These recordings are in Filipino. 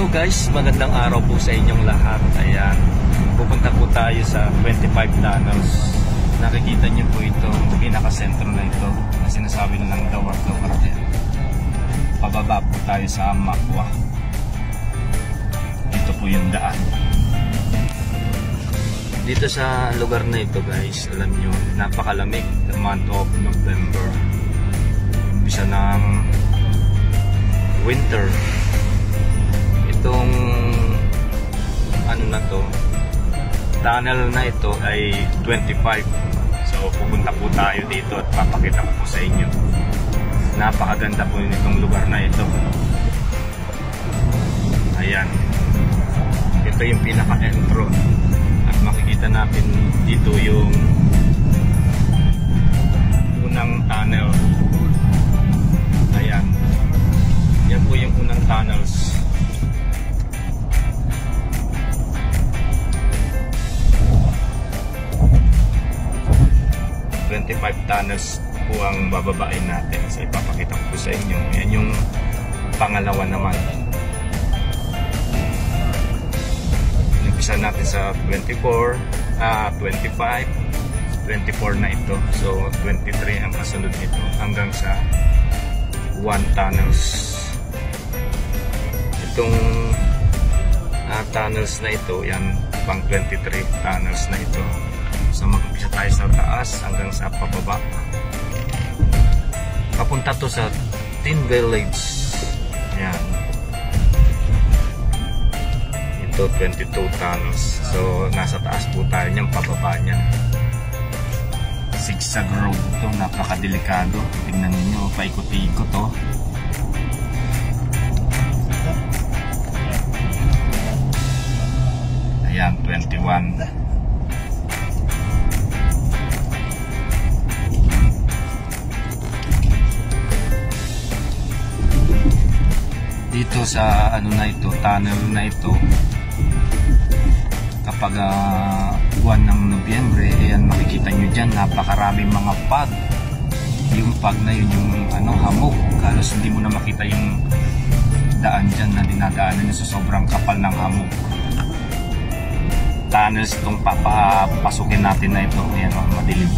guys, magandang araw po sa inyong lahat. Ayan, pupunta po tayo sa 25 tunnels. Nakikita niyo po itong pinaka-sentro na ito na sinasabi nilang The Work of Art. Pababa po tayo sa Makwa. Ito po yung daan. Dito sa lugar na ito guys, alam nyo, napakalamig. The month of November, umpisa ng winter. Itong ano na to, tunnel na ito ay 25. So pupunta po tayo dito at papakita ko po sa inyo. Napakaganda po nitong lugar na ito. Ayan, ito yung pinaka-entro at makikita natin dito yung unang tunnel. Ayan, yan po yung unang tunnels. Tunnels po ang bababain natin. So ipapakita ko sa inyo. Yan yung pangalawa naman. Umpisa natin sa 24, 25, 24 na ito. So 23 ang kasunod nito hanggang sa 1 tunnels. Itong tunnels na ito, yan pang 23 tunnels na ito. So mag-umpisa tayo sa taas hanggang sa pababa. Papunta to sa Tin Village. Ayan. Ito 22 tunnels. So nasa taas po tayo niyang, pababa niyan. Zigzag road ito, napakadelikado. Tingnan niyo, paikot-ikot to. Ayan, 21. Dito sa ano na ito, tunnel na ito, kapag buwan ng Nobyembre, ayan, makikita nyo dyan, napakaraming mga pag. Yung pag na yun, yung ano, hamog. Halos hindi mo na makita yung daan dyan na dinadaanan nyo sa sobrang kapal ng hamog. Tunnels itong papapasukin natin na ito. Ayan, madilim.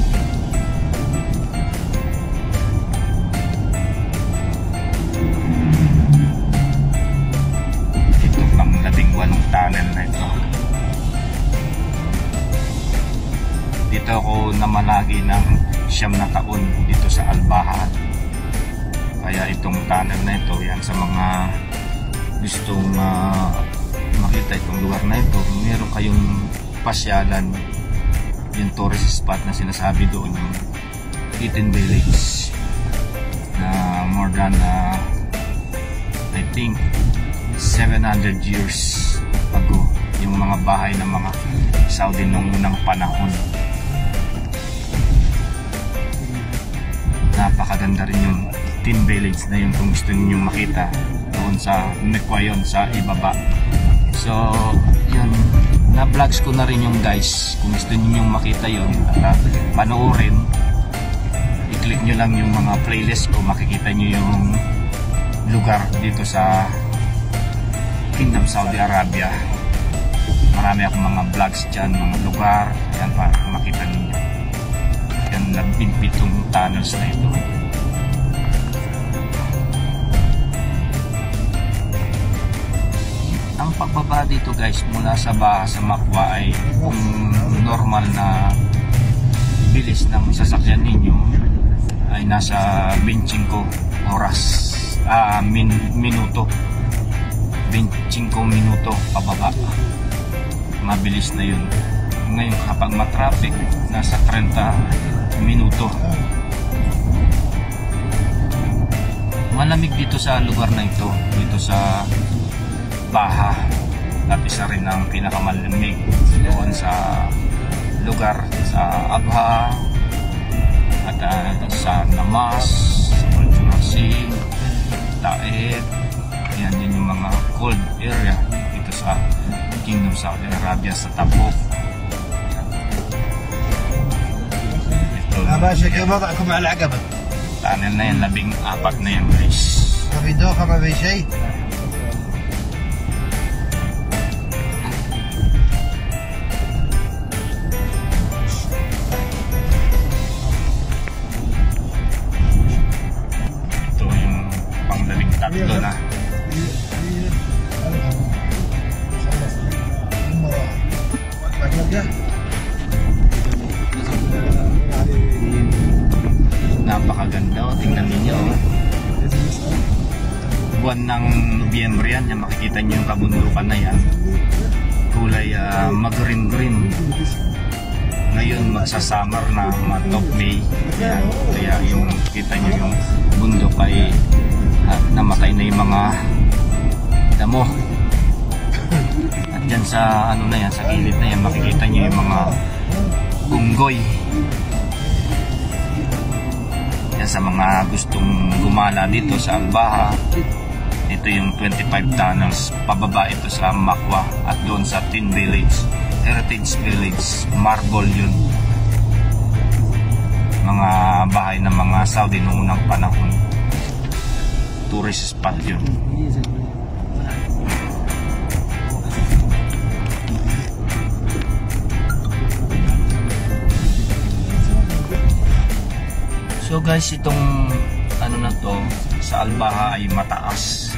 Tunnel na ito. Dito ako namalagi ng 9 na taon dito sa Albahan. Kaya itong tunnel na ito, yan sa mga gustong makita itong lugar na ito, meron kayong pasyalan, yung tourist spot na sinasabi doon, yung Tin Village, na more than I think 700 years ago, yung mga bahay ng mga Saudi noong unang panahon. Napakaganda rin yung Tin Village na yun kung gusto niyo makita doon sa Makwa yun, sa ibaba. So yun, na-vlogs ko na rin yung guys. Kung gusto niyo makita yun at panoorin, i-click nyo lang yung mga playlist ko, makikita nyo yung lugar dito sa Kingdom Saudi Arabia. Marami akong mga vlogs dyan, mga lugar. Yan, para makita ninyo. Yan, 17 tunnels na ito. Ang pagbaba dito guys, mula sa Baha sa Makwa ay kung normal na bilis ng sasakyan ninyo ay nasa 25 oras, minuto. 25 minuto pababa. Mabilis na yun. Ngayon kapag matraffic, nasa 30 minuto. Malamig dito sa lugar na ito, dito sa Baha. At isa rin ang pinakamalamig doon sa lugar sa Abha at sa Namas, sa Banjurasin, Taed. Yan din yung mga cold area dito sa Kingdom Saudi Arabia, sa Tabuk. Ito, tunnel na yan, 14 na yan guys. ما في دوخة ما في شيء. Napakaganda, oh. Tingnan ninyo, oh. Buwan ng Nobyembre yan, makikita nyo yung kabundukan na yan. Kulay mag-green-green. Ngayon magsa-summer na, mag-top May. Ayan. Kaya yung kita nyo yung bundok ay namatay na yung mga damo. At dyan sa ano na yan, sa gilid na yan, makikita nyo yung mga unggoy. Yan sa mga gustong gumala dito sa Albaha. Ito yung 25 tunnels, pababa ito sa Makwa at doon sa Tin Village, Heritage Village, Marble yun. Mga bahay ng mga Saudi noong unang panahon. Tourist spot yun. So guys, itong ano na to sa Albaha ay mataas.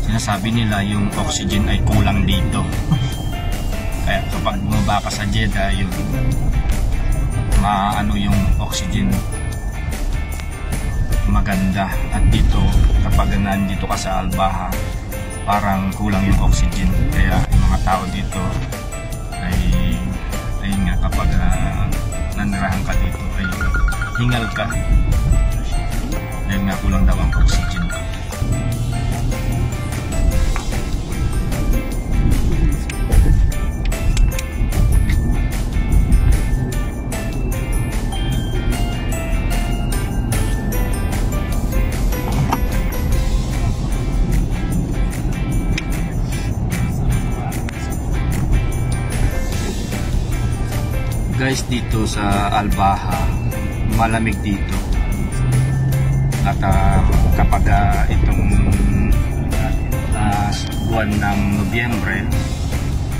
Sinasabi nila yung oxygen ay kulang dito. Kaya kapag bumaba ka sa Jeddah, yung maano yung oxygen maganda. At dito, kapag nandito ka sa Albaha, parang kulang yung oxygen. Kaya yung mga tao dito ay nga, kapag nanirahan ka dito ay hingal ka. Dahil nga kulang daw ang oxygen. Guys, dito sa Albaha malamig dito. At kapag itong buwan ng Nobyembre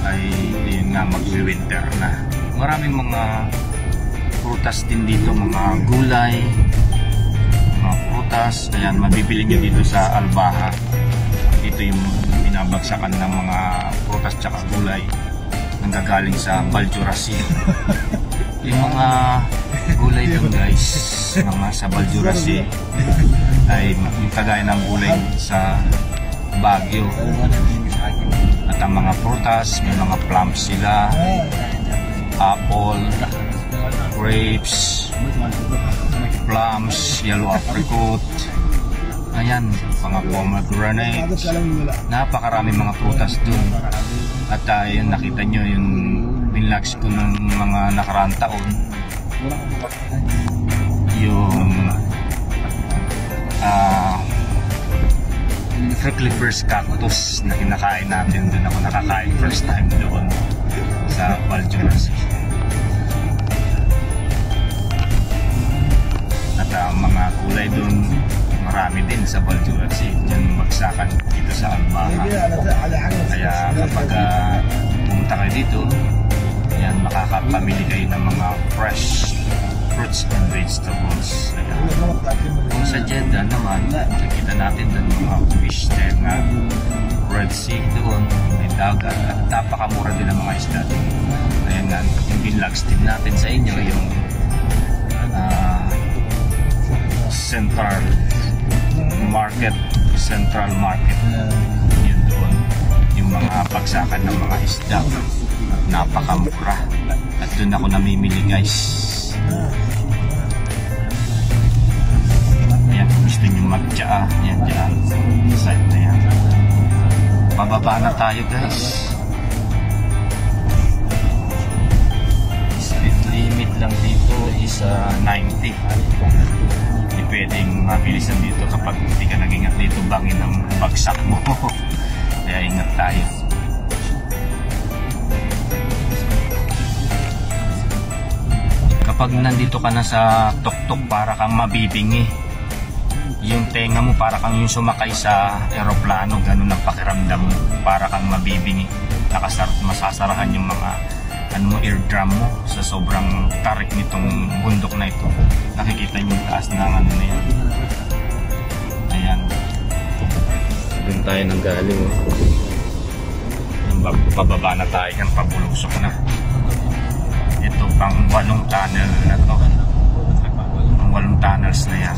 ay yun nga, magwi-winter na. Maraming mga prutas din dito, mga gulay, mga prutas. Ayan, mabibili nyo dito sa Albaha. Ito yung binabagsakan ng mga prutas tsaka gulay nanggagaling sa Baljurasi. Yung mga gulay doon guys, mga sa Baljurasi ay yung kagaya ng gulay sa Baguio. At ang mga prutas, may mga plums sila, apple, grapes, plums, yellow apricot, ayan, mga pomegranates. Napakarami mga prutas doon. At yun, nakita nyo yung binlags ko ng mga nakaraang taon, yung prickly pears cactus na kinakain natin doon. Ako nakakain first time doon sa Baljurasi. At mga kulay doon marami din sa Baljurasi. Diyan magsakan dito sa Albaha. Kaya kapag pumunta kayo dito, yan, makakapamili kayo ng mga fresh fruits and vegetables. Kaya, kung sa Jeddah naman, nakikita natin doon mga fish there nga, Red Sea doon, may dagat, at napakamura din ang mga isda doon. Kaya nga, yung binlags din natin sa inyo, yung Central Market, yun doon, yung mga pagsakan ng mga isda, napakamura. At doon ako namimili guys. Ayan, kung gusto nyo mag-tsaa, yan dyan, side na yan. Pababa na tayo guys. Speed limit lang dito is 90. Hindi pwedeng mabilisan dito kapag hindi ka nag-ingat dito, bangin ang bagsak mo. Kaya ingat tayo. Kapag nandito ka na sa tuktok, para kang mabibingi. Yung tenga mo para kang yung sumakay sa eroplano, ganun ang pakiramdam mo, para kang mabibingi. Masasarahan yung mga eardrum mo sa sobrang tarik nitong bundok na ito. Nakikita nyo yung taas ng ano na yan. Ayan. Doon tayo nang galing. Pababa na tayo yan, pabulusok na. Ito pang 8 tunnel na to. Pang 8 tunnels na yan.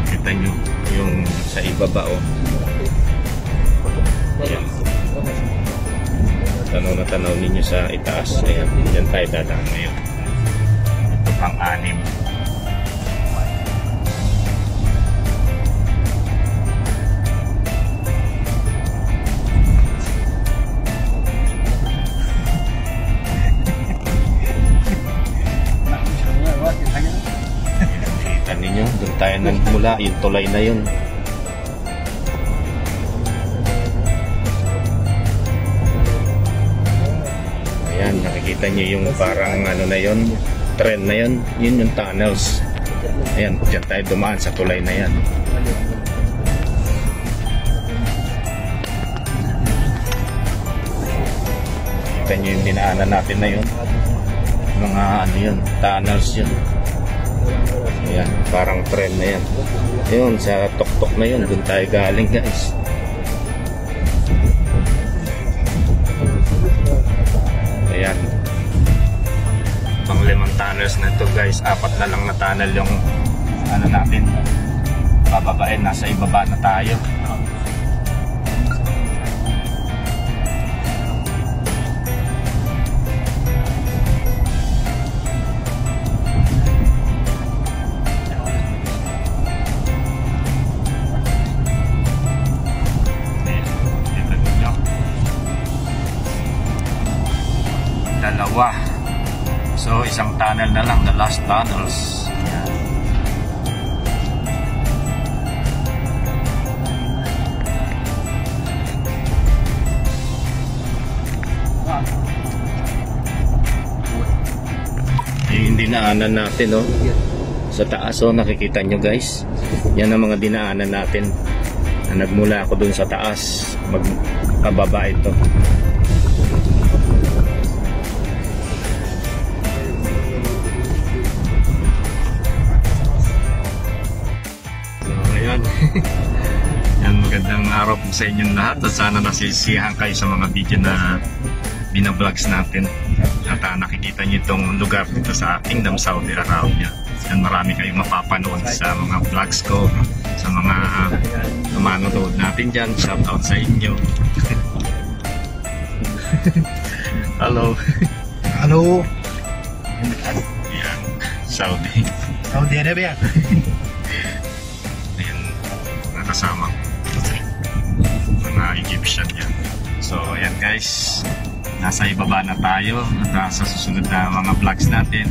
Kita nyo yung sa ibaba oh. Ayan. Tanaw na tanaw ninyo sa itaas. Ayan, dyan tayo dadaan ngayon. Ito pang 6. Ninyo, doon tayo nagmula, yung tulay na yun. Ayan, nakikita nyo yung parang ano na yun, trend na yun, yun yung tunnels. Ayan, dyan tayo dumaan sa tulay na yan. Nakikita nyo yung dinaanan natin na yun, mga ano yun, tunnels yun. Ayan, parang trend na yan. Ayun, sa tuktok na yun, dun tayo galing guys. Ayan. Pang 5 tunnels na ito guys. 4 na lang na tunnel yung ano natin. Bababain, nasa ibaba na tayo. Dalawa. So, isang tunnel na lang, the last tunnels. Ayan. Yung dinaanan natin, no? Sa taas, oh, nakikita nyo guys. Yan ang mga dinaanan natin. Nagmula ako dun sa taas, magpababa ito. Yan, magandang araw po sa inyong lahat at sana nasisiyahan kayo sa mga video na binavlogs natin at nakikita nyo itong lugar dito sa Kingdom, Saudi Arabia. Yan, marami kayong mapapanood sa mga vlogs ko, sa mga manonood natin dyan. Shout out sa inyo. Hello. Hello. Yan, Saudi Arabia. Kasama mga Egyptian yan. So ayan guys, nasa ibaba na tayo at sa susunod na mga vlogs natin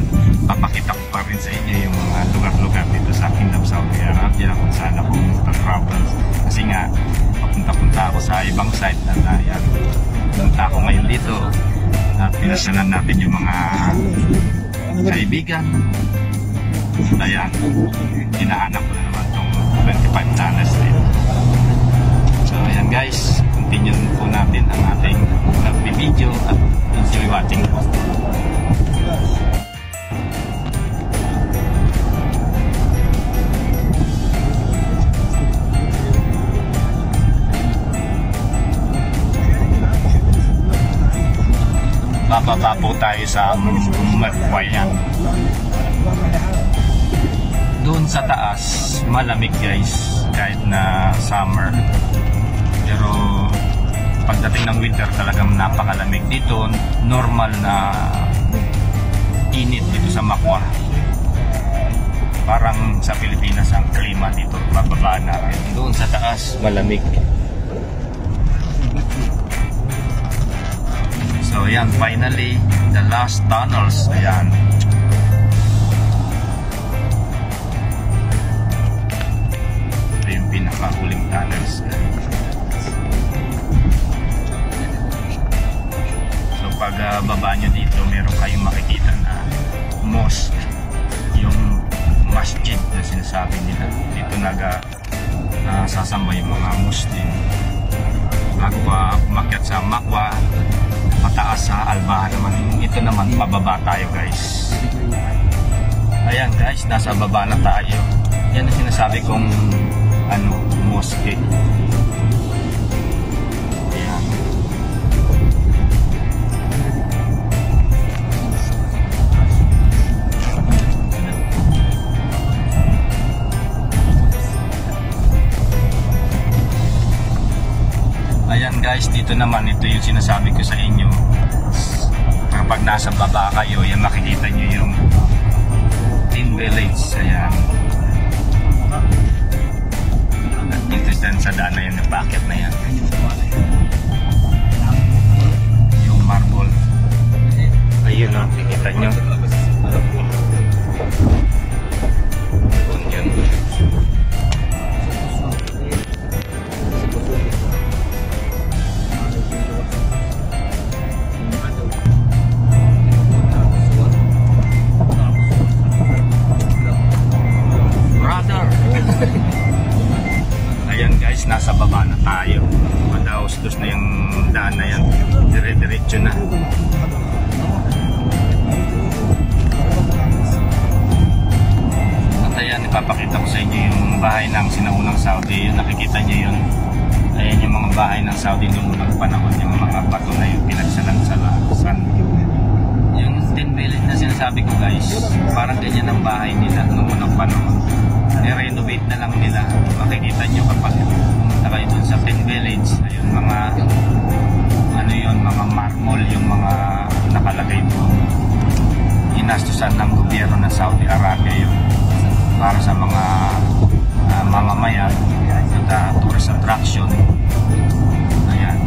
papakita ko pa rin sa inyo yung mga lugar-lugar dito sa Kingdom, Saudi Arabia kung saan ako mag-travel kasi nga papunta-punta ako sa ibang site na yan. Punta ako ngayon dito at pinasyalan natin yung mga kaibigan. Ayan, hinahanap ko na naman itong 25 tunnels dito. So ayan guys, continue po natin ang ating video at enjoy watching po. Bababa po tayo sa Makwayan. Doon sa taas, malamig guys, kahit na summer. Pero pagdating ng winter talagang napakalamig. Dito, normal na init dito sa Makwa. Parang sa Pilipinas ang klima dito, bababa natin. Doon sa taas, malamig. So ayan, finally, the last tunnels. Ayan. Pinakahuling tunnels. So pag baba nyo dito, meron kayong makikita na mosque, yung masjid na sinasabi nila. Dito sasamba yung mga Muslim bago umakyat sa Makwa. Mataas sa Albaha naman. Ito naman pababa tayo guys. Ayan guys, nasa baba na tayo. Yan ang sinasabi kong mosque. Ayan. Ayan guys, dito naman, ito yung sinasabi ko sa inyo. Kapag nasa baba kayo, yan makikita nyo yung Tin Village. Ayan. Dito sa daan na yan, napakit na yan. Yung marble. Ayun o, nakikita nyo. Yun. Ayan guys, nasa baba na tayo. Madaos-dos na yung daan na yan. Dire-diretso na. At ayan, ipapakita ko sa inyo yung bahay ng sinaunang Saudi. Yung nakikita nyo yun. Ayan yung mga bahay ng Saudi noong unang panahon. Yung mga bato na yung pinagsalan-salasan. Yung Tin Village na sinasabi ko guys, parang ganyan ang bahay nila noong unang panahon. I-renovate na lang nila. Makikita nyo kapag pumunta kayo dun sa Tin Village, ayun, mga mga marmol yung mga nakalagay doon. Inastusan ng gobyerno ng Saudi Arabia yun para sa mga mamamayan at tourist attraction. Ayan.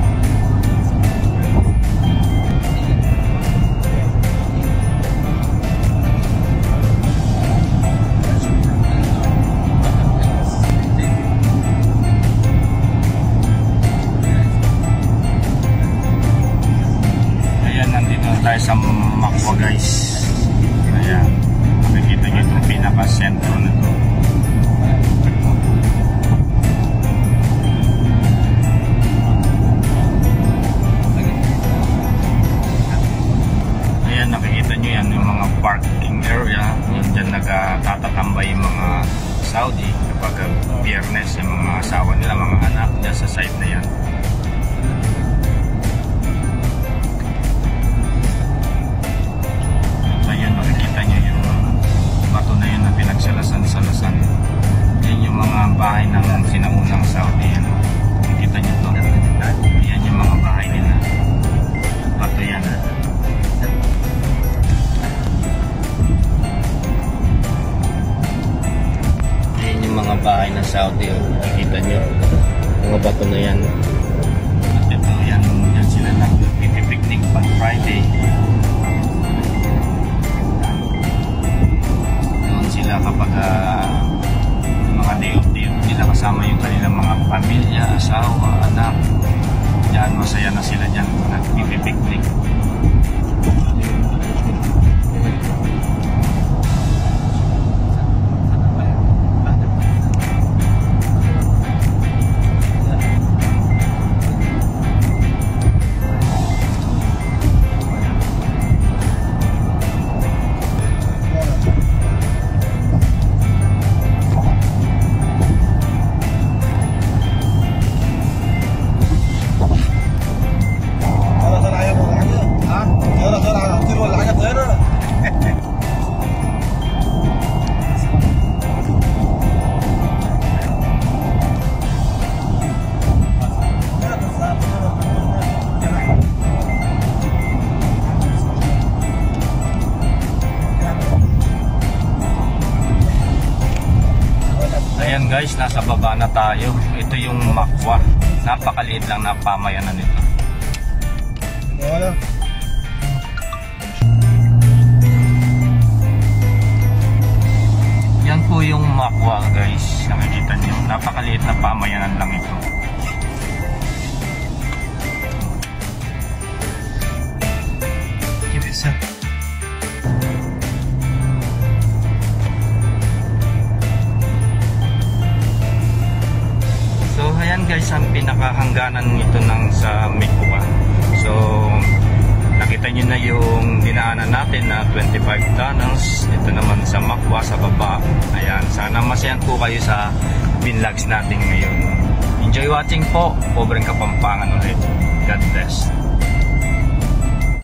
Tayo sa Makwa guys. Ayan, makikita nyo itong pinaka-sentro na ito. Ayan, nakikita nyo yan yung mga parking area. Diyan nagtatatambay yung mga Saudi kapag Biyernes, yung mga asawa nila, mga anak dyan sa site na yan. Nakikita nyo yung bato na yun na pinagsalasan-salasan. Yan yung mga bahay ng sinaunang Saudi. Nakikita nyo ito. Yan yung mga bahay nila. Bato yan. Yan yung mga bahay ng Saudi. Nakikita nyo. Mga bato na yan. At ito yan sila nag-picnic pag Friday. Sila kapag mga day off nila kasama yung kanilang mga pamilya, asawa, anak. Diyan masaya na sila dyan nag-picnic. Ayan guys, nasa baba na tayo. Ito yung Makwa. Napakaliit lang na pamayanan nito. Yan po yung Makwa guys. Nakikita nyo, napakaliit na pamayanan lang ito. Give it a ayan guys, ang pinakahangganan nito ng sa Makwa. So nakita nyo na yung dinaanan natin na 25 tunnels. Ito naman sa Makwa sa baba. Ayan, sana masayan po kayo sa vlogs natin ngayon. Enjoy watching po. Pobreng Kapampangan ulit. God bless.